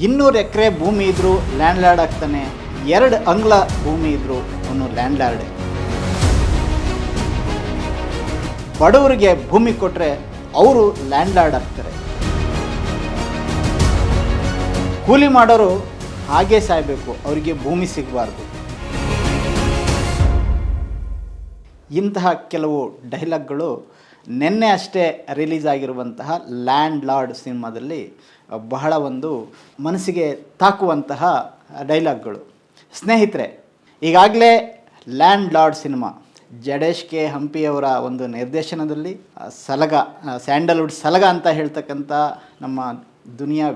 200 ಎಕರೆ ಭೂಮಿ ಇದ್ದರೂ land lord ಆಗ್ತಾನೆ, 2 ಅಂಗ್ಲ ಭೂಮಿ ಇದ್ದರೂ ಅವನು ಲ್ಯಾಂಡ್ ಲಾರ್ಡೆ. ಬಡವರಿಗೆ ಭೂಮಿ ಕೊಟ್ಟರೆ ಅವರು ಲ್ಯಾಂಡ್ ಲಾರ್ಡ್ ಆಗ್ತಾರೆ. ಕೂಲಿ ಮಾಡೋರು ಹಾಗೇ ಸಾಯಬೇಕು, ಅವರಿಗೆ ಭೂಮಿ ಸಿಗಬಾರ್ದು. ಇಂತಹ ಕೆಲವು ಡೈಲಾಗ್ಗಳು ನಿನ್ನೆ ಅಷ್ಟೇ ರಿಲೀಸ್ ಆಗಿರುವಂತಹ ಲ್ಯಾಂಡ್ ಲಾರ್ಡ್ ಸಿನಿಮಾದಲ್ಲಿ ಬಹಳ ಒಂದು ಮನಸ್ಸಿಗೆ ತಾಕುವಂತಹ ಡೈಲಾಗ್ಗಳು. ಸ್ನೇಹಿತರೆ, ಈಗಾಗಲೇ landlord cinema Jadesh K ಹಂಪಿಯವರ ಒಂದು ನಿರ್ದೇಶನದಲ್ಲಿ ಸಲಗ, ಸ್ಯಾಂಡಲ್ವುಡ್ ಸಲಗ ಅಂತ ಹೇಳ್ತಕ್ಕಂಥ ನಮ್ಮ ದುನಿಯಾ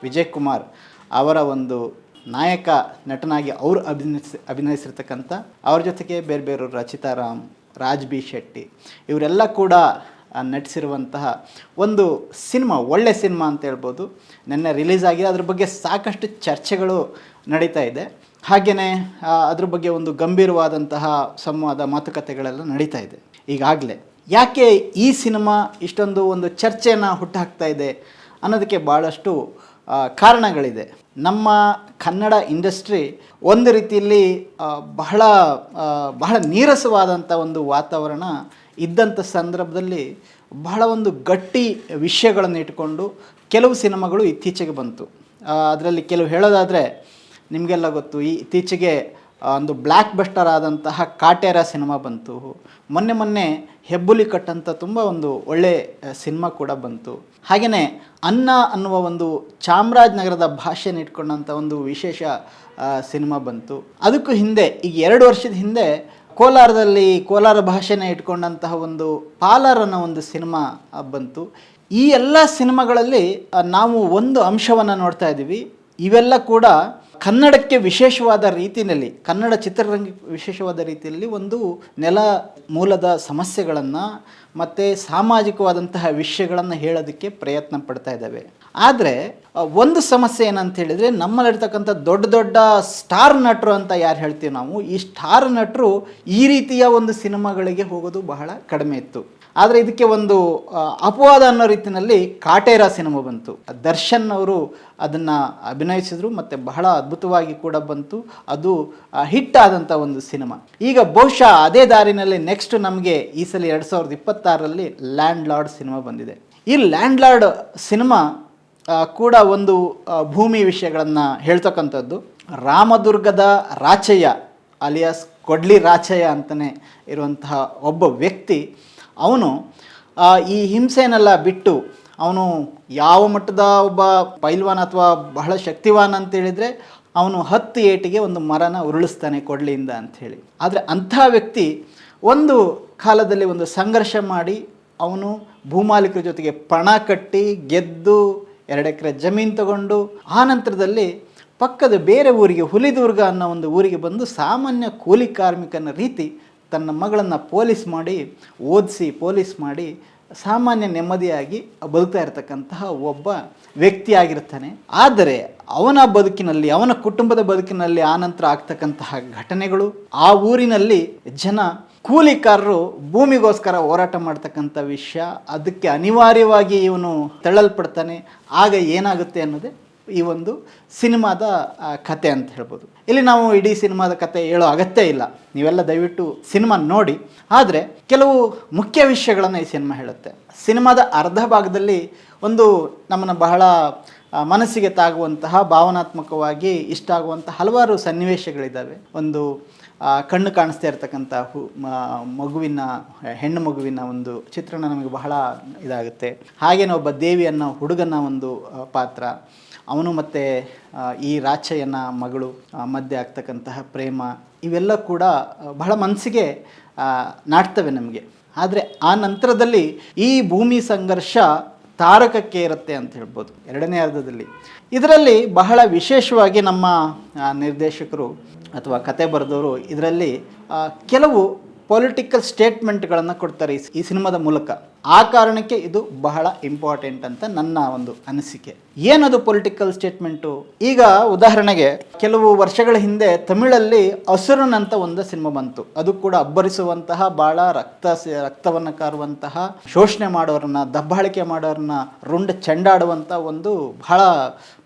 ವಿಜಯ್ ಕುಮಾರ್ ಅವರ ಒಂದು ನಾಯಕ ನಟನಾಗಿ ಅವರು ಅಭಿನಯಿಸಿರ್ತಕ್ಕಂಥ, ಅವ್ರ ಜೊತೆಗೆ ಬೇರೆ ಬೇರೆ ರಚಿತಾ ರಾಮ್, ರಾಜ್ ಬಿ ಶೆಟ್ಟಿ ಇವರೆಲ್ಲ ಕೂಡ ನಟಿಸಿರುವಂತಹ ಒಂದು ಸಿನಿಮಾ, ಒಳ್ಳೆ ಸಿನಿಮಾ ಅಂತ ಹೇಳ್ಬೋದು. ನಿನ್ನೆ ರಿಲೀಸ್ ಆಗಿದೆ. ಅದ್ರ ಬಗ್ಗೆ ಸಾಕಷ್ಟು ಚರ್ಚೆಗಳು ನಡೀತಾ ಇದೆ. ಹಾಗೆಯೇ ಅದ್ರ ಬಗ್ಗೆ ಒಂದು ಗಂಭೀರವಾದಂತಹ ಸಂವಾದ, ಮಾತುಕತೆಗಳೆಲ್ಲ ನಡೀತಾ ಇದೆ ಈಗಾಗಲೇ. ಯಾಕೆ ಈ ಸಿನಿಮಾ ಇಷ್ಟೊಂದು ಒಂದು ಚರ್ಚೆಯನ್ನು ಹುಟ್ಟುಹಾಕ್ತಾ ಇದೆ ಅನ್ನೋದಕ್ಕೆ ಭಾಳಷ್ಟು ಕಾರಣಗಳಿದೆ. ನಮ್ಮ ಕನ್ನಡ ಇಂಡಸ್ಟ್ರಿ ಒಂದು ರೀತಿಯಲ್ಲಿ ಬಹಳ ನೀರಸವಾದಂಥ ಒಂದು ವಾತಾವರಣ ಇದ್ದಂಥ ಸಂದರ್ಭದಲ್ಲಿ ಬಹಳ ಒಂದು ಗಟ್ಟಿ ವಿಷಯಗಳನ್ನು ಇಟ್ಕೊಂಡು ಕೆಲವು ಸಿನಿಮಾಗಳು ಇತ್ತೀಚೆಗೆ ಬಂತು. ಅದರಲ್ಲಿ ಕೆಲವು ಹೇಳೋದಾದರೆ ನಿಮಗೆಲ್ಲ ಗೊತ್ತು, ಈ ಇತ್ತೀಚೆಗೆ ಒಂದು ಬ್ಲ್ಯಾಕ್ ಬಸ್ಟರ್ ಆದಂತಹ ಕಾಟೇರ ಸಿನಿಮಾ ಬಂತು. ಮೊನ್ನೆ ಹೆಬ್ಬುಲಿ ಕಟ್ ಅಂತ ತುಂಬ ಒಂದು ಒಳ್ಳೆ ಸಿನಿಮಾ ಕೂಡ ಬಂತು. ಹಾಗೆಯೇ ಅನ್ನ ಅನ್ನುವ ಒಂದು ಚಾಮರಾಜನಗರದ ಭಾಷೆನ ಇಟ್ಕೊಂಡಂಥ ಒಂದು ವಿಶೇಷ ಸಿನಿಮಾ ಬಂತು. ಅದಕ್ಕೂ ಹಿಂದೆ, ಈಗ 2 ವರ್ಷದ ಹಿಂದೆ ಕೋಲಾರ ಭಾಷೆನ ಇಟ್ಕೊಂಡಂತಹ ಒಂದು ಪಾಲಾರ್ ಅನ್ನೋ ಒಂದು ಸಿನಿಮಾ ಬಂತು. ಈ ಎಲ್ಲ ಸಿನಿಮಾಗಳಲ್ಲಿ ನಾವು ಒಂದು ಅಂಶವನ್ನು ನೋಡ್ತಾ ಇದ್ದೀವಿ. ಇವೆಲ್ಲ ಕೂಡ ಕನ್ನಡಕ್ಕೆ ವಿಶೇಷವಾದ ರೀತಿಯಲ್ಲಿ, ಕನ್ನಡ ಚಿತ್ರರಂಗಕ್ಕೆ ವಿಶೇಷವಾದ ರೀತಿಯಲ್ಲಿ ಒಂದು ನೆಲ ಮೂಲದ ಸಮಸ್ಯೆಗಳನ್ನು ಮತ್ತು ಸಾಮಾಜಿಕವಾದಂತಹ ವಿಷಯಗಳನ್ನು ಹೇಳೋದಕ್ಕೆ ಪ್ರಯತ್ನ ಪಡ್ತಾ ಇದ್ದಾವೆ. ಆದರೆ ಒಂದು ಸಮಸ್ಯೆ ಏನಂತ ಹೇಳಿದರೆ, ನಮ್ಮಲ್ಲಿರ್ತಕ್ಕಂಥ ದೊಡ್ಡ ಸ್ಟಾರ್ ನಟರು ಅಂತ ಯಾರು ಹೇಳ್ತೀವಿ ನಾವು, ಈ ಸ್ಟಾರ್ ನಟರು ಈ ರೀತಿಯ ಒಂದು ಸಿನಿಮಾಗಳಿಗೆ ಹೋಗೋದು ಬಹಳ ಕಡಿಮೆ ಇತ್ತು. ಆದರೆ ಇದಕ್ಕೆ ಒಂದು ಅಪವಾದ ಅನ್ನೋ ರೀತಿಯಲ್ಲಿ ಕಾಟೇರ ಸಿನಿಮಾ ಬಂತು. ದರ್ಶನ್ ಅವರು ಅದನ್ನು ಅಭಿನಯಿಸಿದ್ರು ಮತ್ತು ಬಹಳ ಅದ್ಭುತವಾಗಿ ಕೂಡ ಬಂತು. ಅದು ಹಿಟ್ ಆದಂಥ ಒಂದು ಸಿನಿಮಾ. ಈಗ ಬಹುಶಃ ಅದೇ ದಾರಿನಲ್ಲಿ ನೆಕ್ಸ್ಟ್ ನಮಗೆ ಈ ಸಲ 2026ರಲ್ಲಿ ಲ್ಯಾಂಡ್ ಲಾರ್ಡ್ ಸಿನಿಮಾ ಬಂದಿದೆ. ಈ ಲ್ಯಾಂಡ್ ಲಾರ್ಡ್ ಸಿನಿಮಾ ಕೂಡ ಒಂದು ಭೂಮಿ ವಿಷಯಗಳನ್ನು ಹೇಳ್ತಕ್ಕಂಥದ್ದು. ರಾಮದುರ್ಗದ ರಾಚಯ್ಯ ಅಲಿಯಾಸ್ ಕೊಡ್ಲಿ ರಾಚಯ್ಯ ಅಂತಲೇ ಇರುವಂತಹ ಒಬ್ಬ ವ್ಯಕ್ತಿ, ಅವನು ಈ ಹಿಂಸೆನೆಲ್ಲ ಬಿಟ್ಟು, ಅವನು ಯಾವ ಮಟ್ಟದ ಒಬ್ಬ ಪೈಲ್ವಾನ್ ಅಥವಾ ಬಹಳ ಶಕ್ತಿವಾನ್ ಅಂತೇಳಿದರೆ ಅವನು 10 ಏಟಿಗೆ ಒಂದು ಮರನ ಉರುಳಿಸ್ತಾನೆ ಕೊಡ್ಲಿಯಿಂದ ಅಂಥೇಳಿ. ಆದರೆ ಅಂಥ ವ್ಯಕ್ತಿ ಒಂದು ಕಾಲದಲ್ಲಿ ಒಂದು ಸಂಘರ್ಷ ಮಾಡಿ ಅವನು ಭೂಮಾಲೀಕರ ಜೊತೆಗೆ ಪಣ ಕಟ್ಟಿ ಗೆದ್ದು 2 ಎಕರೆ ಜಮೀನು ತಗೊಂಡು, ಆ ನಂತರದಲ್ಲಿ ಪಕ್ಕದ ಬೇರೆ ಊರಿಗೆ, ಹುಲಿದುರ್ಗ ಅನ್ನೋ ಒಂದು ಊರಿಗೆ ಬಂದು ಸಾಮಾನ್ಯ ಕೂಲಿ ಕಾರ್ಮಿಕನ ರೀತಿ ತನ್ನ ಮಗಳನ್ನು ಪೊಲೀಸ್ ಮಾಡಿ ಸಾಮಾನ್ಯ ನೆಮ್ಮದಿಯಾಗಿ ಬದುಕ್ತಾ ಇರತಕ್ಕಂತಹ ಒಬ್ಬ ವ್ಯಕ್ತಿಯಾಗಿರ್ತಾನೆ. ಆದರೆ ಅವನ ಬದುಕಿನಲ್ಲಿ, ಅವನ ಕುಟುಂಬದ ಬದುಕಿನಲ್ಲಿ ಆನಂತರ ಆಗ್ತಕ್ಕಂತಹ ಘಟನೆಗಳು, ಆ ಊರಿನಲ್ಲಿ ಜನ ಕೂಲಿಕಾರರು ಭೂಮಿಗೋಸ್ಕರ ಹೋರಾಟ ಮಾಡ್ತಕ್ಕಂಥ ವಿಷಯ, ಅದಕ್ಕೆ ಅನಿವಾರ್ಯವಾಗಿ ಇವನು ತಳ್ಳಲ್ಪಡ್ತಾನೆ. ಆಗ ಏನಾಗುತ್ತೆ ಅನ್ನೋದೇ ಈ ಒಂದು ಸಿನಿಮಾದ ಕತೆ ಅಂತ ಹೇಳ್ಬೋದು. ಇಲ್ಲಿ ನಾವು ಇಡೀ ಸಿನಿಮಾದ ಕತೆ ಹೇಳೋ ಅಗತ್ಯ ಇಲ್ಲ, ನೀವೆಲ್ಲ ದಯವಿಟ್ಟು ಸಿನಿಮಾ ನೋಡಿ. ಆದರೆ ಕೆಲವು ಮುಖ್ಯ ವಿಷಯಗಳನ್ನು ಈ ಸಿನಿಮಾ ಹೇಳುತ್ತೆ. ಸಿನಿಮಾದ ಅರ್ಧ ಭಾಗದಲ್ಲಿ ಒಂದು ನಮ್ಮನ್ನು ಬಹಳ ಮನಸ್ಸಿಗೆ ತಾಗುವಂತಹ, ಭಾವನಾತ್ಮಕವಾಗಿ ಇಷ್ಟ ಆಗುವಂಥ ಹಲವಾರು ಸನ್ನಿವೇಶಗಳಿದ್ದಾವೆ. ಒಂದು ಕಣ್ಣು ಕಾಣಿಸ್ತಾ ಇರ್ತಕ್ಕಂಥ ಹೆಣ್ಣು ಮಗುವಿನ ಒಂದು ಚಿತ್ರಣ ನಮಗೆ ಬಹಳ ಇದಾಗುತ್ತೆ. ಹಾಗೇನೆ ಒಬ್ಬ ದೇವಿ ಅನ್ನೋ ಹುಡುಗನ ಒಂದು ಪಾತ್ರ, ಅವನು ಮತ್ತು ಈ ರಾಚಯ್ಯನ ಮಗಳು ಮಧ್ಯೆ ಆಗ್ತಕ್ಕಂತಹ ಪ್ರೇಮ, ಇವೆಲ್ಲ ಕೂಡ ಬಹಳ ಮನಸ್ಸಿಗೆ ನಾಟ್ತವೆ ನಮಗೆ. ಆದರೆ ಆ ನಂತರದಲ್ಲಿ ಈ ಭೂಮಿ ಸಂಘರ್ಷ ತಾರಕಕ್ಕೆ ಇರುತ್ತೆ ಅಂತ ಹೇಳ್ಬೋದು 2ನೇ ಅರ್ಧದಲ್ಲಿ. ಇದರಲ್ಲಿ ಬಹಳ ವಿಶೇಷವಾಗಿ ನಮ್ಮ ನಿರ್ದೇಶಕರು ಅಥವಾ ಕತೆ ಬರೆದವರು ಇದರಲ್ಲಿ ಕೆಲವು ಪೊಲಿಟಿಕಲ್ ಸ್ಟೇಟ್ಮೆಂಟ್ಗಳನ್ನು ಕೊಡ್ತಾರೆ ಈ ಸಿನಿಮಾದ ಮೂಲಕ. ಆ ಕಾರಣಕ್ಕೆ ಇದು ಬಹಳ ಇಂಪಾರ್ಟೆಂಟ್ ಅಂತ ನನ್ನ ಒಂದು ಅನಿಸಿಕೆ. ಏನದು ಪೊಲಿಟಿಕಲ್ ಸ್ಟೇಟ್ಮೆಂಟು? ಈಗ ಉದಾಹರಣೆಗೆ ಕೆಲವು ವರ್ಷಗಳ ಹಿಂದೆ ತಮಿಳಲ್ಲಿ ಅಸುರನ್ ಅಂತ ಒಂದು ಸಿನಿಮಾ ಬಂತು. ಅದು ಕೂಡ ಅಬ್ಬರಿಸುವಂತಹ, ಭಾಳ ರಕ್ತವನ್ನು ಕಾರುವಂತಹ, ಶೋಷಣೆ ಮಾಡೋರನ್ನ, ದಬ್ಬಾಳಿಕೆ ಮಾಡೋರನ್ನ ರುಂಡ ಚೆಂಡಾಡುವಂಥ ಒಂದು ಬಹಳ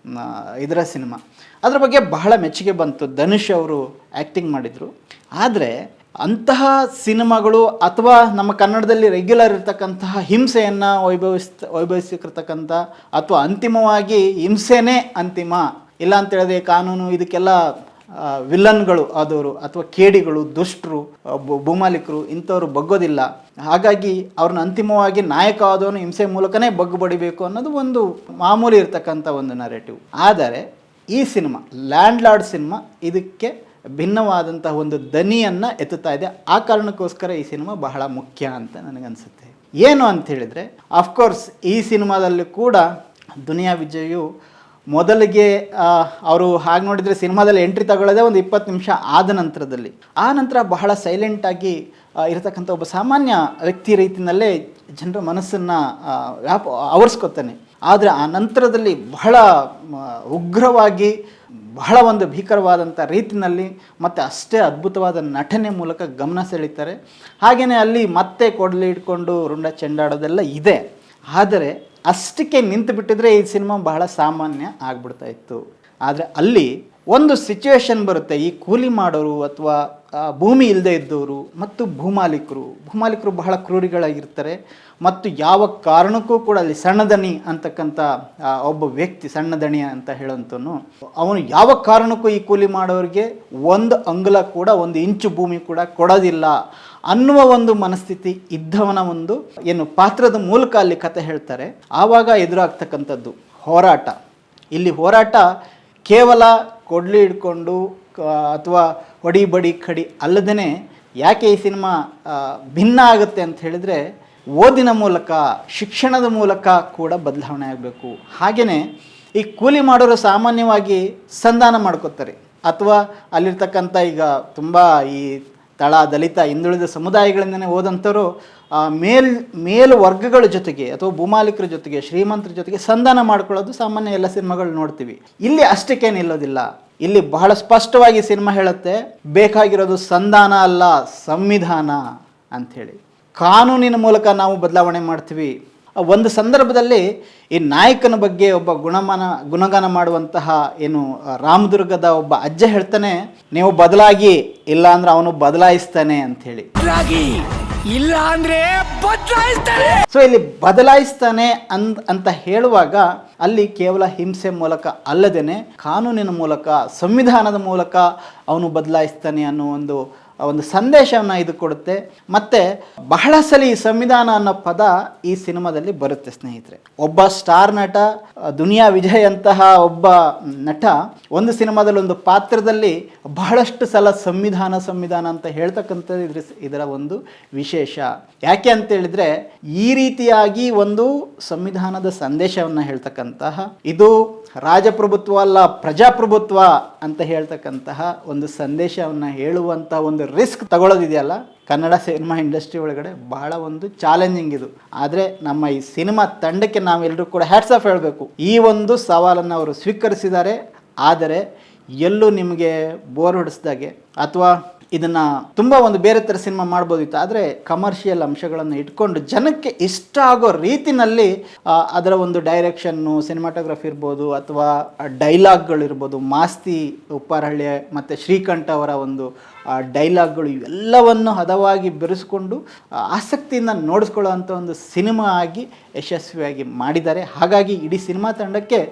ಇದರ ಸಿನಿಮಾ. ಅದ್ರ ಬಗ್ಗೆ ಬಹಳ ಮೆಚ್ಚುಗೆ ಬಂತು. ಧನುಷ್ ಅವರು ಆ್ಯಕ್ಟಿಂಗ್ ಮಾಡಿದರು. ಆದರೆ ಅಂತಹ ಸಿನಿಮಾಗಳು ಅಥವಾ ನಮ್ಮ ಕನ್ನಡದಲ್ಲಿ ರೆಗ್ಯುಲರ್ ಇರ್ತಕ್ಕಂತಹ ಹಿಂಸೆಯನ್ನು ವೈಭವಿಸಿರ್ತಕ್ಕಂಥ ಅಥವಾ ಅಂತಿಮವಾಗಿ ಹಿಂಸೆನೇ ಅಂತಿಮ, ಇಲ್ಲ ಅಂತ ಹೇಳಿದ್ರೆ ಕಾನೂನು ಇದಕ್ಕೆಲ್ಲ ವಿಲನ್ಗಳು ಆದವರು ಅಥವಾ ಕೇಡಿಗಳು, ದುಷ್ಟರು, ಭೂಮಾಲೀಕರು ಇಂಥವ್ರು ಬಗ್ಗೋದಿಲ್ಲ. ಹಾಗಾಗಿ ಅವ್ರನ್ನ ಅಂತಿಮವಾಗಿ ನಾಯಕ ಆದವನು ಹಿಂಸೆ ಮೂಲಕನೇ ಬಗ್ಗು ಬಡಿಬೇಕು ಅನ್ನೋದು ಒಂದು ಮಾಮೂಲಿ ಇರ್ತಕ್ಕಂಥ ಒಂದು ನರೇಟಿವ್. ಆದರೆ ಈ ಸಿನಿಮಾ ಲ್ಯಾಂಡ್ ಲಾರ್ಡ್ ಸಿನಿಮಾ ಇದಕ್ಕೆ ಭಿನ್ನವಾದಂತಹ ಒಂದು ದನಿಯನ್ನು ಎತ್ತುತ್ತಾ ಇದೆ. ಆ ಕಾರಣಕ್ಕೋಸ್ಕರ ಈ ಸಿನಿಮಾ ಬಹಳ ಮುಖ್ಯ ಅಂತ ನನಗನ್ಸುತ್ತೆ. ಏನು ಅಂತ ಹೇಳಿದರೆ, ಅಫ್ಕೋರ್ಸ್ ಈ ಸಿನಿಮಾದಲ್ಲಿ ಕೂಡ ದುನಿಯಾ ವಿಜಯು ಮೊದಲಿಗೆ ಅವರು ಹಾಗೆ ನೋಡಿದರೆ ಸಿನಿಮಾದಲ್ಲಿ ಎಂಟ್ರಿ ತಗೊಳ್ಳೋದೇ ಒಂದು 20 ನಿಮಿಷ ಆದ ನಂತರದಲ್ಲಿ, ಆ ನಂತರ ಬಹಳ ಸೈಲೆಂಟಾಗಿ ಇರತಕ್ಕಂಥ ಒಬ್ಬ ಸಾಮಾನ್ಯ ವ್ಯಕ್ತಿ ರೀತಿಯಲ್ಲೇ ಜನರ ಮನಸ್ಸನ್ನು ಆವರಿಸ್ಕೊತಾನೆ. ಆದರೆ ಆ ನಂತರದಲ್ಲಿ ಬಹಳ ಉಗ್ರವಾಗಿ, ಬಹಳ ಒಂದು ಭೀಕರವಾದಂಥ ರೀತಿಯಲ್ಲಿ ಮತ್ತು ಅಷ್ಟೇ ಅದ್ಭುತವಾದ ನಟನೆ ಮೂಲಕ ಗಮನ ಸೆಳೀತಾರೆ. ಹಾಗೆಯೇ ಅಲ್ಲಿ ಮತ್ತೆ ಕೊಡಲಿ ಇಟ್ಕೊಂಡು ರುಂಡ ಚೆಂಡಾಡೋದೆಲ್ಲ ಇದೆ. ಆದರೆ ಅಷ್ಟಕ್ಕೆ ನಿಂತು ಬಿಟ್ಟಿದ್ರೆ ಈ ಸಿನಿಮಾ ಬಹಳ ಸಾಮಾನ್ಯ ಆಗ್ಬಿಡ್ತಾ ಇತ್ತು. ಆದರೆ ಅಲ್ಲಿ ಒಂದು ಸಿಚುವೇಶನ್ ಬರುತ್ತೆ. ಈ ಕೂಲಿ ಮಾಡೋರು ಅಥವಾ ಭೂಮಿ ಇಲ್ಲದೆ ಇದ್ದವರು ಮತ್ತು ಭೂಮಾಲೀಕರು ಬಹಳ ಕ್ರೂರಿಗಳಾಗಿರ್ತಾರೆ. ಮತ್ತು ಯಾವ ಕಾರಣಕ್ಕೂ ಕೂಡ ಅಲ್ಲಿ ಸಣ್ಣದಣಿ ಅಂತಕ್ಕಂಥ ಒಬ್ಬ ವ್ಯಕ್ತಿ, ಸಣ್ಣದಣಿ ಅಂತ ಹೇಳೋಂಥನು, ಅವನು ಯಾವ ಕಾರಣಕ್ಕೂ ಈ ಕೂಲಿ ಮಾಡೋರಿಗೆ ಒಂದು ಅಂಗುಲ ಕೂಡ, ಒಂದು ಇಂಚು ಭೂಮಿ ಕೂಡ ಕೊಡೋದಿಲ್ಲ ಅನ್ನುವ ಒಂದು ಮನಸ್ಥಿತಿ ಇದ್ದವನ ಒಂದು ಏನು ಪಾತ್ರದ ಮೂಲಕ ಅಲ್ಲಿ ಕತೆ ಹೇಳ್ತಾರೆ. ಆವಾಗ ಎದುರಾಗ್ತಕ್ಕಂಥದ್ದು ಹೋರಾಟ. ಇಲ್ಲಿ ಹೋರಾಟ ಕೇವಲ ಕೊಡ್ಲಿ ಹಿಡ್ಕೊಂಡು ಅಥವಾ ಹೊಡಿ ಬಡಿ ಕಡಿ ಅಲ್ಲದೇ ಯಾಕೆ ಈ ಸಿನಿಮಾ ಭಿನ್ನ ಆಗುತ್ತೆ ಅಂತ ಹೇಳಿದರೆ, ಓದಿನ ಮೂಲಕ, ಶಿಕ್ಷಣದ ಮೂಲಕ ಕೂಡ ಬದಲಾವಣೆ ಆಗಬೇಕು. ಹಾಗೆಯೇ ಈ ಕೂಲಿ ಮಾಡೋರು ಸಾಮಾನ್ಯವಾಗಿ ಸಂಧಾನ ಮಾಡ್ಕೋತಾರೆ ಅಥವಾ ಅಲ್ಲಿರ್ತಕ್ಕಂಥ ಈಗ ತುಂಬ ಈ ತಳ, ದಲಿತ, ಹಿಂದುಳಿದ ಸಮುದಾಯಗಳಿಂದನೇ ಹೋದಂಥವ್ರು ಮೇಲು ವರ್ಗಗಳ ಜೊತೆಗೆ ಅಥವಾ ಭೂಮಾಲೀಕರ ಜೊತೆಗೆ, ಶ್ರೀಮಂತರ ಜೊತೆಗೆ ಸಂಧಾನ ಮಾಡ್ಕೊಳ್ಳೋದು ಸಾಮಾನ್ಯ ಎಲ್ಲ ಸಿನಿಮಾಗಳು ನೋಡ್ತೀವಿ. ಇಲ್ಲಿ ಅಷ್ಟಕ್ಕೆ ನಿಲ್ಲೋದಿಲ್ಲ. ಇಲ್ಲಿ ಬಹಳ ಸ್ಪಷ್ಟವಾಗಿ ಸಿನಿಮಾ ಹೇಳುತ್ತೆ, ಬೇಕಾಗಿರೋದು ಸಂಧಾನ ಅಲ್ಲ, ಸಂವಿಧಾನ ಅಂಥೇಳಿ. ಕಾನೂನಿನ ಮೂಲಕ ನಾವು ಬದಲಾವಣೆ ಮಾಡ್ತೀವಿ. ಒಂದು ಸಂದರ್ಭದಲ್ಲಿ ಈ ನಾಯಕನ ಬಗ್ಗೆ ಒಬ್ಬ ಗುಣಗಾನ ಮಾಡುವಂತಹ ಏನು ರಾಮದುರ್ಗದ ಒಬ್ಬ ಅಜ್ಜ ಹೇಳ್ತಾನೆ, ನೀವು ಬದಲಾಗಿ, ಇಲ್ಲ ಅಂದ್ರೆ ಅವನು ಬದಲಾಯಿಸ್ತಾನೆ ಅಂಥೇಳಿ. ಇಲ್ಲ ಅಂದ್ರೆ ಬದಲಾಯಿಸ್ತಾನೆ. ಸೊ ಇಲ್ಲಿ ಬದಲಾಯಿಸ್ತಾನೆ ಅಂತ ಹೇಳುವಾಗ ಅಲ್ಲಿ ಕೇವಲ ಹಿಂಸೆ ಮೂಲಕ ಅಲ್ಲದೇನೆ ಕಾನೂನಿನ ಮೂಲಕ, ಸಂವಿಧಾನದ ಮೂಲಕ ಅವನು ಬದಲಾಯಿಸ್ತಾನೆ ಅನ್ನೋ ಒಂದು ಸಂದೇಶವನ್ನು ಇದು ಕೊಡುತ್ತೆ. ಮತ್ತು ಬಹಳ ಸಲ ಈ ಸಂವಿಧಾನ ಅನ್ನೋ ಪದ ಈ ಸಿನಿಮಾದಲ್ಲಿ ಬರುತ್ತೆ ಸ್ನೇಹಿತರೆ. ಒಬ್ಬ ಸ್ಟಾರ್ ನಟ, ದುನಿಯಾ ವಿಜಯ್ ಅಂತಹ ಒಬ್ಬ ನಟ ಒಂದು ಸಿನಿಮಾದಲ್ಲಿ ಒಂದು ಪಾತ್ರದಲ್ಲಿ ಬಹಳಷ್ಟು ಸಲ ಸಂವಿಧಾನ ಅಂತ ಹೇಳ್ತಕ್ಕಂಥದ್ದು ಇದರ ಒಂದು ವಿಶೇಷ. ಯಾಕೆ ಅಂತೇಳಿದರೆ, ಈ ರೀತಿಯಾಗಿ ಒಂದು ಸಂವಿಧಾನದ ಸಂದೇಶವನ್ನು ಹೇಳ್ತಕ್ಕಂತಹ, ಇದು ರಾಜಪ್ರಭುತ್ವ ಅಲ್ಲ ಪ್ರಜಾಪ್ರಭುತ್ವ ಅಂತ ಹೇಳ್ತಕ್ಕಂತಹ ಒಂದು ಸಂದೇಶವನ್ನು ಹೇಳುವಂಥ ಒಂದು ರಿಸ್ಕ್ ತಗೊಳ್ಳೋದಿದೆಯಲ್ಲ, ಕನ್ನಡ ಸಿನಿಮಾ ಇಂಡಸ್ಟ್ರಿ ಒಳಗಡೆ ಬಹಳ ಒಂದು ಚಾಲೆಂಜಿಂಗ್ ಇದು. ಆದರೆ ನಮ್ಮ ಈ ಸಿನಿಮಾ ತಂಡಕ್ಕೆ ನಾವೆಲ್ಲರೂ ಕೂಡ ಹ್ಯಾಟ್ಸ್ ಆಫ್ ಹೇಳಬೇಕು. ಈ ಒಂದು ಸವಾಲನ್ನು ಅವರು ಸ್ವೀಕರಿಸಿದ್ದಾರೆ. ಆದರೆ ಎಲ್ಲೂ ನಿಮಗೆ ಬೋರ್ ಹೊಡಿಸ್ದಾಗೆ ಅಥವಾ ಇದನ್ನು ತುಂಬ ಒಂದು ಬೇರೆ ಥರ ಸಿನಿಮಾ ಮಾಡ್ಬೋದಿತ್ತು. ಆದರೆ ಕಮರ್ಷಿಯಲ್ ಅಂಶಗಳನ್ನು ಇಟ್ಕೊಂಡು ಜನಕ್ಕೆ ಇಷ್ಟ ಆಗೋ ರೀತಿಯಲ್ಲಿ ಅದರ ಒಂದು ಡೈರೆಕ್ಷನ್ನು, ಸಿನಿಮಾಟೋಗ್ರಫಿ ಇರ್ಬೋದು ಅಥವಾ ಡೈಲಾಗ್ಗಳಿರ್ಬೋದು, ಮಾಸ್ತಿ ಉಪ್ಪಾರಹಳ್ಳಿ ಮತ್ತು ಶ್ರೀಕಂಠ ಅವರ ಒಂದು ಡೈಲಾಗ್ಗಳು ಇವೆಲ್ಲವನ್ನು ಹದವಾಗಿ ಬೆರೆಸ್ಕೊಂಡು ಆಸಕ್ತಿಯಿಂದ ನೋಡಿಸ್ಕೊಳ್ಳೋವಂಥ ಒಂದು ಸಿನಿಮಾ ಆಗಿ ಯಶಸ್ವಿಯಾಗಿ ಮಾಡಿದ್ದಾರೆ. ಹಾಗಾಗಿ ಇಡೀ ಸಿನಿಮಾ ತಂಡಕ್ಕೆ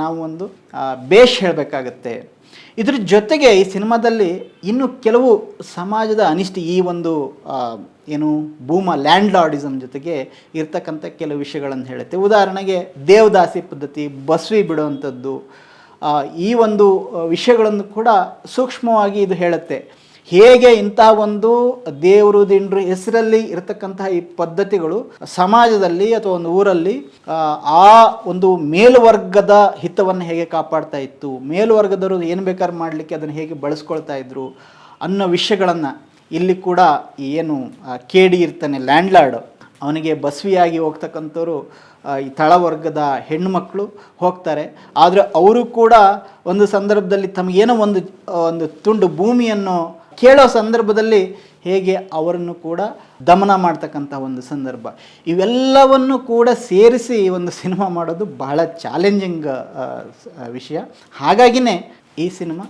ನಾವು ಒಂದು ಬೇಷ್ ಹೇಳಬೇಕಾಗತ್ತೆ. ಇದ್ರ ಜೊತೆಗೆ ಈ ಸಿನಿಮಾದಲ್ಲಿ ಇನ್ನು ಕೆಲವು ಸಮಾಜದ ಅನಿಷ್ಟ, ಈ ಒಂದು ಏನು ಲ್ಯಾಂಡ್ ಲಾರ್ಡಿಸಮ್ ಜೊತೆಗೆ ಇರ್ತಕ್ಕಂಥ ಕೆಲವು ವಿಷಯಗಳನ್ನು ಹೇಳುತ್ತೆ. ಉದಾಹರಣೆಗೆ ದೇವದಾಸಿ ಪದ್ಧತಿ, ಬಸವಿ ಬಿಡುವಂಥದ್ದು, ಈ ಒಂದು ವಿಷಯಗಳನ್ನು ಕೂಡ ಸೂಕ್ಷ್ಮವಾಗಿ ಇದು ಹೇಳುತ್ತೆ. ಹೇಗೆ ಇಂತಹ ಒಂದು ದೇವರು ದಿಂಡ್ರು ಹೆಸರಲ್ಲಿ ಇರತಕ್ಕಂತಹ ಈ ಪದ್ಧತಿಗಳು ಸಮಾಜದಲ್ಲಿ ಅಥವಾ ಒಂದು ಊರಲ್ಲಿ ಆ ಒಂದು ಮೇಲ್ವರ್ಗದ ಹಿತವನ್ನು ಹೇಗೆ ಕಾಪಾಡ್ತಾ ಇತ್ತು, ಮೇಲ್ವರ್ಗದವರು ಏನು ಬೇಕಾದ್ರೂ ಮಾಡಲಿಕ್ಕೆ ಅದನ್ನು ಹೇಗೆ ಬಳಸ್ಕೊಳ್ತಾ ಇದ್ರು ಅನ್ನೋ ವಿಷಯಗಳನ್ನು ಇಲ್ಲಿ ಕೂಡ ಏನು ಕೇಡಿ ಇರ್ತಾನೆ ಲ್ಯಾಂಡ್ ಲಾರ್ಡ್, ಅವನಿಗೆ ಬಸವಿಯಾಗಿ ಹೋಗ್ತಕ್ಕಂಥವ್ರು ಈ ತಳವರ್ಗದ ಹೆಣ್ಣುಮಕ್ಕಳು ಹೋಗ್ತಾರೆ. ಆದರೆ ಅವರು ಕೂಡ ಒಂದು ಸಂದರ್ಭದಲ್ಲಿ ತಮಗೇನೋ ಒಂದು ತುಂಡು ಭೂಮಿಯನ್ನು ಕೇಳೋ ಸಂದರ್ಭದಲ್ಲಿ ಹೇಗೆ ಅವರನ್ನು ಕೂಡ ದಮನ ಮಾಡ್ತಕ್ಕಂಥ ಒಂದು ಸಂದರ್ಭ, ಇವೆಲ್ಲವನ್ನು ಕೂಡ ಸೇರಿಸಿ ಒಂದು ಸಿನಿಮಾ ಮಾಡೋದು ಬಹಳ ಚಾಲೆಂಜಿಂಗ್ ವಿಷಯ. ಹಾಗಾಗಿನೇ ಈ ಸಿನಿಮಾ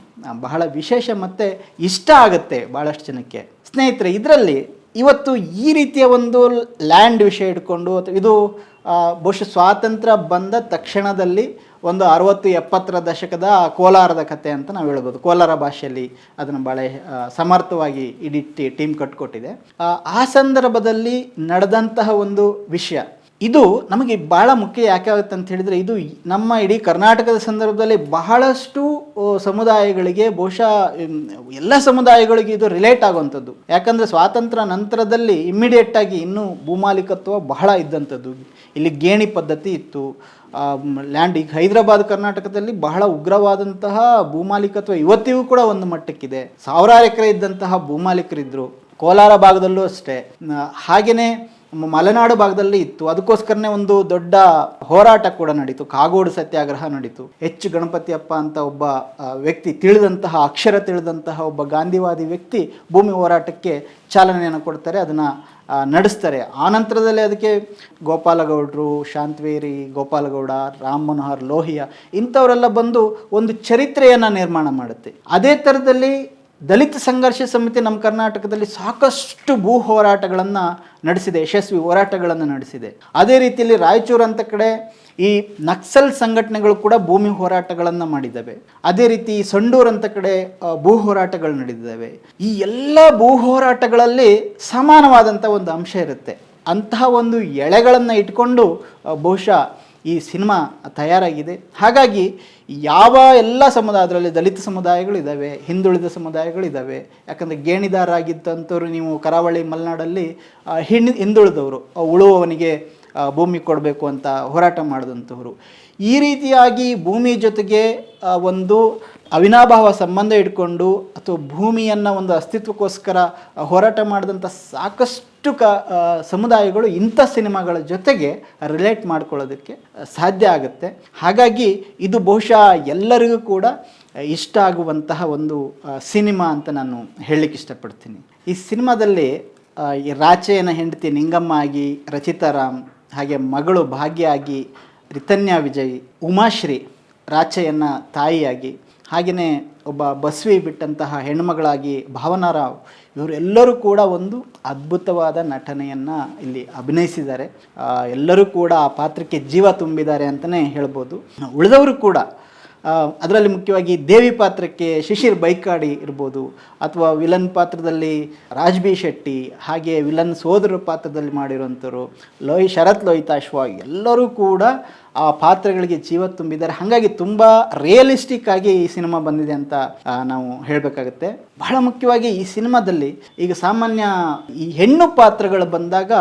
ಬಹಳ ವಿಶೇಷ ಮತ್ತು ಇಷ್ಟ ಆಗುತ್ತೆ ಭಾಳಷ್ಟು ಜನಕ್ಕೆ. ಸ್ನೇಹಿತರೆ, ಇದರಲ್ಲಿ ಇವತ್ತು ಈ ರೀತಿಯ ಒಂದು ಲ್ಯಾಂಡ್ ವಿಷಯ ಇಟ್ಕೊಂಡು, ಅಥವಾ ಇದು ಬಹುಶಃ ಸ್ವಾತಂತ್ರ್ಯ ಬಂದ ತಕ್ಷಣದಲ್ಲಿ ಒಂದು 60-70ರ ದಶಕದ ಕೋಲಾರದ ಕತೆ ಅಂತ ನಾವು ಹೇಳ್ಬೋದು. ಕೋಲಾರ ಭಾಷೆಯಲ್ಲಿ ಅದನ್ನು ಭಾಳ ಸಮರ್ಥವಾಗಿ ಇಡೀ ಟೀಮ್ ಕಟ್ಕೊಟ್ಟಿದೆ. ಆ ಸಂದರ್ಭದಲ್ಲಿ ನಡೆದಂತಹ ಒಂದು ವಿಷಯ ಇದು ನಮಗೆ ಭಾಳ ಮುಖ್ಯ. ಯಾಕೆ ಆಗುತ್ತೆ ಅಂತ ಹೇಳಿದರೆ, ಇದು ನಮ್ಮ ಇಡೀ ಕರ್ನಾಟಕದ ಸಂದರ್ಭದಲ್ಲಿ ಬಹಳಷ್ಟು ಸಮುದಾಯಗಳಿಗೆ, ಬಹುಶಃ ಎಲ್ಲ ಸಮುದಾಯಗಳಿಗೆ ಇದು ರಿಲೇಟ್ ಆಗುವಂಥದ್ದು. ಯಾಕಂದರೆ ಸ್ವಾತಂತ್ರ್ಯ ನಂತರದಲ್ಲಿ ಇಮ್ಮಿಡಿಯೇಟಾಗಿ ಇನ್ನೂ ಭೂಮಾಲೀಕತ್ವ ಬಹಳ ಇದ್ದಂಥದ್ದು. ಇಲ್ಲಿ ಗೇಣಿ ಪದ್ಧತಿ ಇತ್ತು, ಲ್ಯಾಂಡ್. ಈಗ ಹೈದರಾಬಾದ್ ಕರ್ನಾಟಕದಲ್ಲಿ ಬಹಳ ಉಗ್ರವಾದಂತಹ ಭೂಮಾಲೀಕತ್ವ ಇವತ್ತಿಗೂ ಕೂಡ ಒಂದು ಮಟ್ಟಕ್ಕಿದೆ. 1000 ಎಕರೆ ಇದ್ದಂತಹ ಭೂಮಾಲೀಕರಿದ್ದರು. ಕೋಲಾರ ಭಾಗದಲ್ಲೂ ಅಷ್ಟೇ. ಹಾಗೆಯೇ ಮಲೆನಾಡು ಭಾಗದಲ್ಲಿ ಇತ್ತು. ಅದಕ್ಕೋಸ್ಕರನೇ ಒಂದು ದೊಡ್ಡ ಹೋರಾಟ ಕೂಡ ನಡೀತು, ಕಾಗೋಡು ಸತ್ಯಾಗ್ರಹ ನಡೀತು. ಎಚ್ ಗಣಪತಿಯಪ್ಪ ಅಂತ ಒಬ್ಬ ವ್ಯಕ್ತಿ, ತಿಳಿದಂತಹ ಅಕ್ಷರ ತಿಳಿದಂತಹ ಒಬ್ಬ ಗಾಂಧಿವಾದಿ ವ್ಯಕ್ತಿ ಭೂಮಿ ಹೋರಾಟಕ್ಕೆ ಚಾಲನೆಯನ್ನು ಕೊಡ್ತಾರೆ, ಅದನ್ನು ನಡೆಸ್ತಾರೆ. ಆನಂತರದಲ್ಲಿ ಅದಕ್ಕೆ ಗೋಪಾಲಗೌಡರು, ಶಾಂತವೇರಿ ಗೋಪಾಲಗೌಡ, ರಾಮ್ ಮನೋಹರ್ ಲೋಹಿಯಾ ಇಂಥವರೆಲ್ಲ ಬಂದು ಒಂದು ಚರಿತ್ರೆಯನ್ನು ನಿರ್ಮಾಣ ಮಾಡುತ್ತೆ. ಅದೇ ಥರದಲ್ಲಿ ದಲಿತ ಸಂಘರ್ಷ ಸಮಿತಿ ನಮ್ಮ ಕರ್ನಾಟಕದಲ್ಲಿ ಸಾಕಷ್ಟು ಭೂ ಹೋರಾಟಗಳನ್ನು ನಡೆಸಿದೆ, ಯಶಸ್ವಿ ಹೋರಾಟಗಳನ್ನು ನಡೆಸಿದೆ. ಅದೇ ರೀತಿಯಲ್ಲಿ ರಾಯಚೂರು ಅಂತ ಕಡೆ ಈ ನಕ್ಸಲ್ ಸಂಘಟನೆಗಳು ಕೂಡ ಭೂಮಿ ಹೋರಾಟಗಳನ್ನು ಮಾಡಿದ್ದಾವೆ. ಅದೇ ರೀತಿ ಸಂಡೂರು ಅಂತ ಕಡೆ ಭೂ ಹೋರಾಟಗಳು ನಡೆದಿದ್ದಾವೆ. ಈ ಎಲ್ಲ ಭೂ ಹೋರಾಟಗಳಲ್ಲಿ ಸಮಾನವಾದಂಥ ಒಂದು ಅಂಶ ಇರುತ್ತೆ. ಅಂತಹ ಒಂದು ಎಳೆಗಳನ್ನು ಇಟ್ಕೊಂಡು ಬಹುಶಃ ಈ ಸಿನಿಮಾ ತಯಾರಾಗಿದೆ. ಹಾಗಾಗಿ ಯಾವ ಎಲ್ಲ ಸಮುದಾಯ, ಅದರಲ್ಲಿ ದಲಿತ ಸಮುದಾಯಗಳಿದ್ದಾವೆ, ಹಿಂದುಳಿದ ಸಮುದಾಯಗಳಿದ್ದಾವೆ. ಯಾಕಂದರೆ ಗೇಣಿದಾರರಾಗಿದ್ದಂಥವ್ರು ನೀವು ಕರಾವಳಿ ಮಲೆನಾಡಲ್ಲಿ ಹಿಂದುಳಿದವರು, ಉಳುವವನಿಗೆ ಭೂಮಿ ಕೊಡಬೇಕು ಅಂತ ಹೋರಾಟ ಮಾಡಿದಂಥವ್ರು. ಈ ರೀತಿಯಾಗಿ ಭೂಮಿ ಜೊತೆಗೆ ಒಂದು ಅವಿನಾಭಾವ ಸಂಬಂಧ ಇಟ್ಕೊಂಡು ಅಥವಾ ಭೂಮಿಯನ್ನು ಒಂದು ಅಸ್ತಿತ್ವಕ್ಕೋಸ್ಕರ ಹೋರಾಟ ಮಾಡಿದಂಥ ಸಾಕಷ್ಟು ಸಮುದಾಯಗಳು ಇಂಥ ಸಿನಿಮಾಗಳ ಜೊತೆಗೆ ರಿಲೇಟ್ ಮಾಡ್ಕೊಳ್ಳೋದಕ್ಕೆ ಸಾಧ್ಯ ಆಗುತ್ತೆ. ಹಾಗಾಗಿ ಇದು ಬಹುಶಃ ಎಲ್ಲರಿಗೂ ಕೂಡ ಇಷ್ಟ ಆಗುವಂತಹ ಒಂದು ಸಿನಿಮಾ ಅಂತ ನಾನು ಹೇಳಲಿಕ್ಕೆ ಇಷ್ಟಪಡ್ತೀನಿ. ಈ ಸಿನಿಮಾದಲ್ಲಿ ಈ ರಾಚೆಯನ ಹೆಂಡತಿ ನಿಂಗಮ್ಮ ಆಗಿ, ರಚಿತಾ ರಾಮ್, ಹಾಗೆ ಮಗಳು ಭಾಗ್ಯ ಆಗಿ, ರಿತನ್ಯಾ ವಿಜಯ್, ಉಮಾಶ್ರೀ ರಾಚೆಯನ್ನ ತಾಯಿಯಾಗಿ, ಹಾಗೆಯೇ ಒಬ್ಬ ಬಸವಿ ಬಿಟ್ಟಂತಹ ಹೆಣ್ಮಗಳಾಗಿ ಭಾವನಾ ರಾವ್, ಇವರೆಲ್ಲರೂ ಕೂಡ ಒಂದು ಅದ್ಭುತವಾದ ನಟನೆಯನ್ನು ಇಲ್ಲಿ ಅಭಿನಯಿಸಿದ್ದಾರೆ. ಎಲ್ಲರೂ ಕೂಡ ಆ ಪಾತ್ರಕ್ಕೆ ಜೀವ ತುಂಬಿದ್ದಾರೆ ಅಂತಲೇ ಹೇಳ್ಬೋದು. ಉಳಿದವರು ಕೂಡ ಅದರಲ್ಲಿ ಮುಖ್ಯವಾಗಿ ದೇವಿ ಪಾತ್ರಕ್ಕೆ ಶಿಶಿರ್ ಬೈಕಾಡಿ ಇರ್ಬೋದು, ಅಥವಾ ವಿಲನ್ ಪಾತ್ರದಲ್ಲಿ ರಾಜ್ಬಿ ಶೆಟ್ಟಿ, ಹಾಗೆ ವಿಲನ್ ಸೋದರ ಪಾತ್ರದಲ್ಲಿ ಮಾಡಿರುವಂಥವ್ರು ಶರತ್ ಲೋಹಿತಾಶ್ವ, ಎಲ್ಲರೂ ಕೂಡ ಆ ಪಾತ್ರಗಳಿಗೆ ಜೀವ ತುಂಬಿದ್ದಾರೆ. ಹಾಗಾಗಿ ತುಂಬ ರಿಯಲಿಸ್ಟಿಕ್ ಆಗಿ ಈ ಸಿನಿಮಾ ಬಂದಿದೆ ಅಂತ ನಾವು ಹೇಳಬೇಕಾಗುತ್ತೆ. ಬಹಳ ಮುಖ್ಯವಾಗಿ ಈ ಸಿನಿಮಾದಲ್ಲಿ ಈಗ ಸಾಮಾನ್ಯ ಈ ಹೆಣ್ಣು ಪಾತ್ರಗಳು ಬಂದಾಗ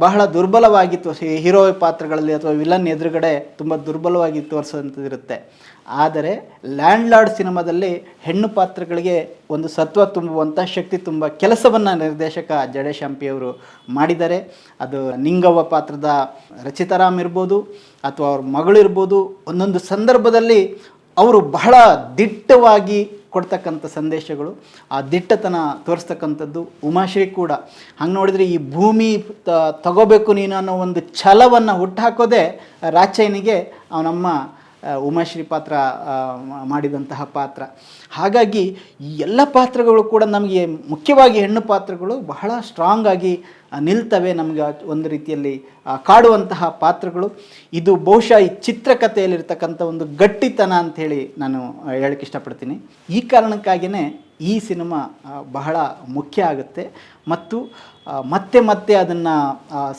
ಬಹಳ ದುರ್ಬಲವಾಗಿ ಹೀರೋ ಪಾತ್ರಗಳಲ್ಲಿ ಅಥವಾ ವಿಲನ್ ಎದುರುಗಡೆ ತುಂಬ ದುರ್ಬಲವಾಗಿ ತೋರಿಸೋಂಥದ್ದಿರುತ್ತೆ. ಆದರೆ ಲ್ಯಾಂಡ್ ಲಾರ್ಡ್ ಸಿನಿಮಾದಲ್ಲಿ ಹೆಣ್ಣು ಪಾತ್ರಗಳಿಗೆ ಒಂದು ಸತ್ವ ತುಂಬುವಂಥ, ಶಕ್ತಿ ತುಂಬ ಕೆಲಸವನ್ನು ನಿರ್ದೇಶಕ ಜಡೇಶ್ ಹಂಪಿಯವರು ಮಾಡಿದ್ದಾರೆ. ಅದು ನಿಂಗವ್ವ ಪಾತ್ರದ ರಚಿತಾರಾಮ್ ಇರ್ಬೋದು, ಅಥವಾ ಅವ್ರ ಮಗಳು ಇರ್ಬೋದು. ಒಂದೊಂದು ಸಂದರ್ಭದಲ್ಲಿ ಅವರು ಬಹಳ ದಿಟ್ಟವಾಗಿ ಕೊಡ್ತಕ್ಕಂಥ ಸಂದೇಶಗಳು, ಆ ದಿಟ್ಟತನ ತೋರಿಸ್ತಕ್ಕಂಥದ್ದು. ಉಮಾಶ್ರೀ ಕೂಡ ಹಂಗೆ ನೋಡಿದರೆ ಈ ಭೂಮಿ ತಗೋಬೇಕು ನೀನು ಅನ್ನೋ ಒಂದು ಛಲವನ್ನು ಹುಟ್ಟುಹಾಕೋದೇ ರಾಚಯ್ಯನಿಗೆ ಅವನಮ್ಮ ಉಮಾಶ್ರೀ ಪಾತ್ರ ಮಾಡಿದಂತಹ ಪಾತ್ರ. ಹಾಗಾಗಿ ಈ ಎಲ್ಲ ಪಾತ್ರಗಳು ಕೂಡ ನಮಗೆ, ಮುಖ್ಯವಾಗಿ ಹೆಣ್ಣು ಪಾತ್ರಗಳು ಬಹಳ ಸ್ಟ್ರಾಂಗ್ ಆಗಿ ನಿಲ್ತವೆ, ನಮಗೆ ಒಂದು ರೀತಿಯಲ್ಲಿ ಕಾಡುವಂತಹ ಪಾತ್ರಗಳು. ಇದು ಬಹುಶಃ ಈ ಚಿತ್ರಕಥೆಯಲ್ಲಿರ್ತಕ್ಕಂಥ ಒಂದು ಗಟ್ಟಿತನ ಅಂಥೇಳಿ ನಾನು ಹೇಳಕ್ಕೆ ಇಷ್ಟಪಡ್ತೀನಿ. ಈ ಕಾರಣಕ್ಕಾಗಿಯೇ ಈ ಸಿನಿಮಾ ಬಹಳ ಮುಖ್ಯ ಆಗುತ್ತೆ. ಮತ್ತು ಮತ್ತೆ ಮತ್ತೆ ಅದನ್ನು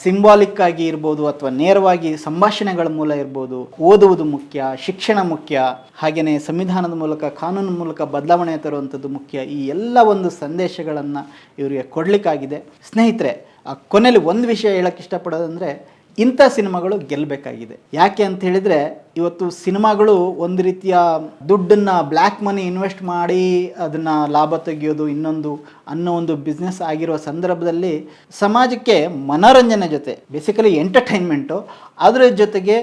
ಸಿಂಬಾಲಿಕ್ಕಾಗಿ ಇರ್ಬೋದು, ಅಥವಾ ನೇರವಾಗಿ ಸಂಭಾಷಣೆಗಳ ಮೂಲ ಇರ್ಬೋದು. ಓದುವುದು ಮುಖ್ಯ, ಶಿಕ್ಷಣ ಮುಖ್ಯ, ಹಾಗೆಯೇ ಸಂವಿಧಾನದ ಮೂಲಕ, ಕಾನೂನು ಮೂಲಕ ಬದಲಾವಣೆ ತರುವಂಥದ್ದು ಮುಖ್ಯ. ಈ ಎಲ್ಲ ಒಂದು ಸಂದೇಶಗಳನ್ನು ಇವರಿಗೆ ಕೊಡಲಿಕ್ಕಾಗಿದೆ. ಸ್ನೇಹಿತರೆ, ಕೊನೆಯಲ್ಲಿ ಒಂದು ವಿಷಯ ಹೇಳೋಕ್ಕೆ ಇಷ್ಟಪಡೋದಂದರೆ, ಇಂಥ ಸಿನಿಮಾಗಳು ಗೆಲ್ಲಬೇಕಾಗಿದೆ. ಯಾಕೆ ಅಂತ ಹೇಳಿದರೆ, ಇವತ್ತು ಸಿನಿಮಾಗಳು ಒಂದು ರೀತಿಯ ದುಡ್ಡನ್ನು, ಬ್ಲ್ಯಾಕ್ ಮನಿ ಇನ್ವೆಸ್ಟ್ ಮಾಡಿ ಅದನ್ನು ಲಾಭ ತೆಗೆಯೋದು ಇನ್ನೊಂದು ಅನ್ನೋ ಒಂದು ಬಿಸ್ನೆಸ್ ಆಗಿರೋ ಸಂದರ್ಭದಲ್ಲಿ ಸಮಾಜಕ್ಕೆ ಮನೋರಂಜನೆ ಜೊತೆ, ಬೇಸಿಕಲಿ ಎಂಟರ್ಟೈನ್ಮೆಂಟು, ಅದರ ಜೊತೆಗೆ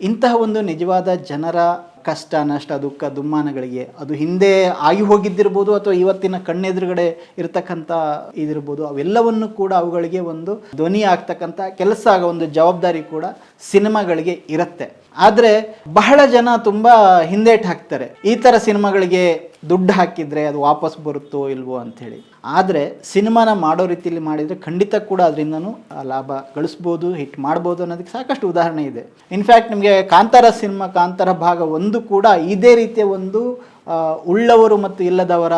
ಇಂತಹ ಒಂದು ನಿಜವಾದ ಜನರ ಕಷ್ಟ ನಷ್ಟ ದುಃಖ ದುಮ್ಮಾನಗಳಿಗೆ ಅದು ಹಿಂದೆ ಆಗಿ ಹೋಗಿದ್ದಿರ್ಬೋದು ಅಥವಾ ಇವತ್ತಿನ ಕಣ್ಣೆದುರುಗಡೆ ಇರತಕ್ಕಂಥ ಇದಿರ್ಬೋದು, ಅವೆಲ್ಲವನ್ನು ಕೂಡ ಅವುಗಳಿಗೆ ಒಂದು ಧ್ವನಿ ಆಗ್ತಕ್ಕಂಥ ಕೆಲಸ ಆಗೋ ಒಂದು ಜವಾಬ್ದಾರಿ ಕೂಡ ಸಿನಿಮಾಗಳಿಗೆ ಇರುತ್ತೆ. ಆದರೆ ಬಹಳ ಜನ ತುಂಬ ಹಿಂದೇಟು ಹಾಕ್ತಾರೆ, ಈ ಥರ ಸಿನಿಮಾಗಳಿಗೆ ದುಡ್ಡು ಹಾಕಿದರೆ ಅದು ವಾಪಸ್ ಬರುತ್ತೋ ಇಲ್ವೋ ಅಂಥೇಳಿ. ಆದರೆ ಸಿನಿಮಾನ ಮಾಡೋ ರೀತಿಯಲ್ಲಿ ಮಾಡಿದರೆ ಖಂಡಿತ ಕೂಡ ಅದರಿಂದನೂ ಲಾಭ ಗಳಿಸ್ಬೋದು, ಹಿಟ್ ಮಾಡ್ಬೋದು ಅನ್ನೋದಕ್ಕೆ ಸಾಕಷ್ಟು ಉದಾಹರಣೆ ಇದೆ. ಇನ್ಫ್ಯಾಕ್ಟ್ ನಿಮಗೆ ಕಾಂತಾರ ಭಾಗ 1 ಕೂಡ ಇದೇ ರೀತಿಯ ಒಂದು ಉಳ್ಳವರು ಮತ್ತು ಇಲ್ಲದವರ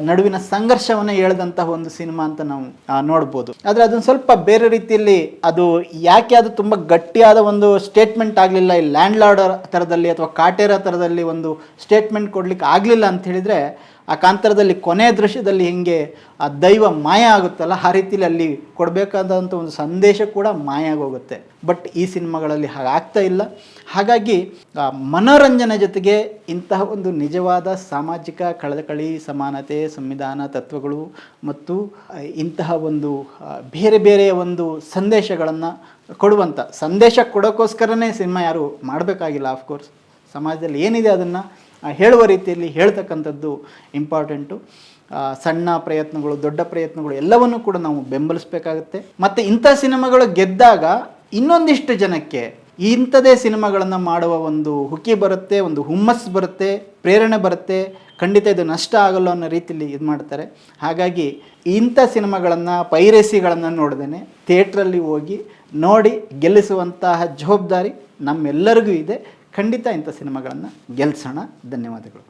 ನಡುವಿನ ಸಂಘರ್ಷವನ್ನು ಎಳೆದಂತಹ ಒಂದು ಸಿನಿಮಾ ಅಂತ ನಾವು ನೋಡ್ಬೋದು. ಆದರೆ ಅದನ್ನು ಸ್ವಲ್ಪ ಬೇರೆ ರೀತಿಯಲ್ಲಿ ಅದು ಯಾಕೆ ಅದು ತುಂಬ ಗಟ್ಟಿಯಾದ ಒಂದು ಸ್ಟೇಟ್ಮೆಂಟ್ ಆಗಲಿಲ್ಲ, ಈ ಲ್ಯಾಂಡ್ ಲಾರ್ಡ್ ಥರದಲ್ಲಿ ಅಥವಾ ಕಾಟೇರ ಥರದಲ್ಲಿ ಒಂದು ಸ್ಟೇಟ್ಮೆಂಟ್ ಕೊಡಲಿಕ್ಕೆ ಆಗಲಿಲ್ಲ ಅಂತ ಹೇಳಿದರೆ, ಆ ಕಾಂತಾರದಲ್ಲಿ ಕೊನೆಯ ದೃಶ್ಯದಲ್ಲಿ ಹಿಂಗೆ ಆ ದೈವ ಮಾಯ ಆಗುತ್ತಲ್ಲ, ಆ ರೀತಿಯಲ್ಲಿ ಅಲ್ಲಿ ಕೊಡಬೇಕಾದಂಥ ಒಂದು ಸಂದೇಶ ಕೂಡ ಮಾಯ ಆಗೋಗುತ್ತೆ. ಬಟ್ ಈ ಸಿನಿಮಾಗಳಲ್ಲಿ ಹಾಗಾಗ್ತಾ ಇಲ್ಲ. ಹಾಗಾಗಿ ಮನೋರಂಜನೆ ಜೊತೆಗೆ ಇಂತಹ ಒಂದು ನಿಜವಾದ ಸಾಮಾಜಿಕ ಕಳಕಳಿ, ಸಮಾನತೆ, ಸಂವಿಧಾನ ತತ್ವಗಳು ಮತ್ತು ಇಂತಹ ಒಂದು ಬೇರೆ ಬೇರೆಯ ಒಂದು ಸಂದೇಶಗಳನ್ನು ಕೊಡುವಂಥ, ಸಂದೇಶ ಕೊಡೋಕ್ಕೋಸ್ಕರನೇ ಸಿನಿಮಾ ಯಾರು ಮಾಡಬೇಕಾಗಿಲ್ಲ. ಆಫ್ಕೋರ್ಸ್ ಸಮಾಜದಲ್ಲಿ ಏನಿದೆ ಅದನ್ನು ಹೇಳುವ ರೀತಿಯಲ್ಲಿ ಹೇಳ್ತಕ್ಕಂಥದ್ದು ಇಂಪಾರ್ಟೆಂಟು. ಸಣ್ಣ ಪ್ರಯತ್ನಗಳು, ದೊಡ್ಡ ಪ್ರಯತ್ನಗಳು ಎಲ್ಲವನ್ನೂ ಕೂಡ ನಾವು ಬೆಂಬಲಿಸಬೇಕಾಗುತ್ತೆ. ಮತ್ತು ಇಂಥ ಸಿನಿಮಾಗಳು ಗೆದ್ದಾಗ ಇನ್ನೊಂದಿಷ್ಟು ಜನಕ್ಕೆ ಇಂಥದೇ ಸಿನಿಮಾಗಳನ್ನು ಮಾಡುವ ಒಂದು ಹುಕ್ಕಿ ಬರುತ್ತೆ, ಒಂದು ಹುಮ್ಮಸ್ಸು ಬರುತ್ತೆ, ಪ್ರೇರಣೆ ಬರುತ್ತೆ. ಖಂಡಿತ ಇದು ನಷ್ಟ ಆಗಲ್ಲ ಅನ್ನೋ ರೀತಿಯಲ್ಲಿ ಇದು ಮಾಡ್ತಾರೆ. ಹಾಗಾಗಿ ಇಂಥ ಸಿನಿಮಾಗಳನ್ನು, ಪೈರೇಸಿಗಳನ್ನು ನೋಡ್ದೇ ಥಿಯೇಟ್ರಲ್ಲಿ ಹೋಗಿ ನೋಡಿ ಗೆಲ್ಲಿಸುವಂತಹ ಜವಾಬ್ದಾರಿ ನಮ್ಮೆಲ್ಲರಿಗೂ ಇದೆ. ಖಂಡಿತ ಇಂಥ ಸಿನಿಮಾಗಳನ್ನು ಗೆಲ್ಲಿಸೋಣ. ಧನ್ಯವಾದಗಳು.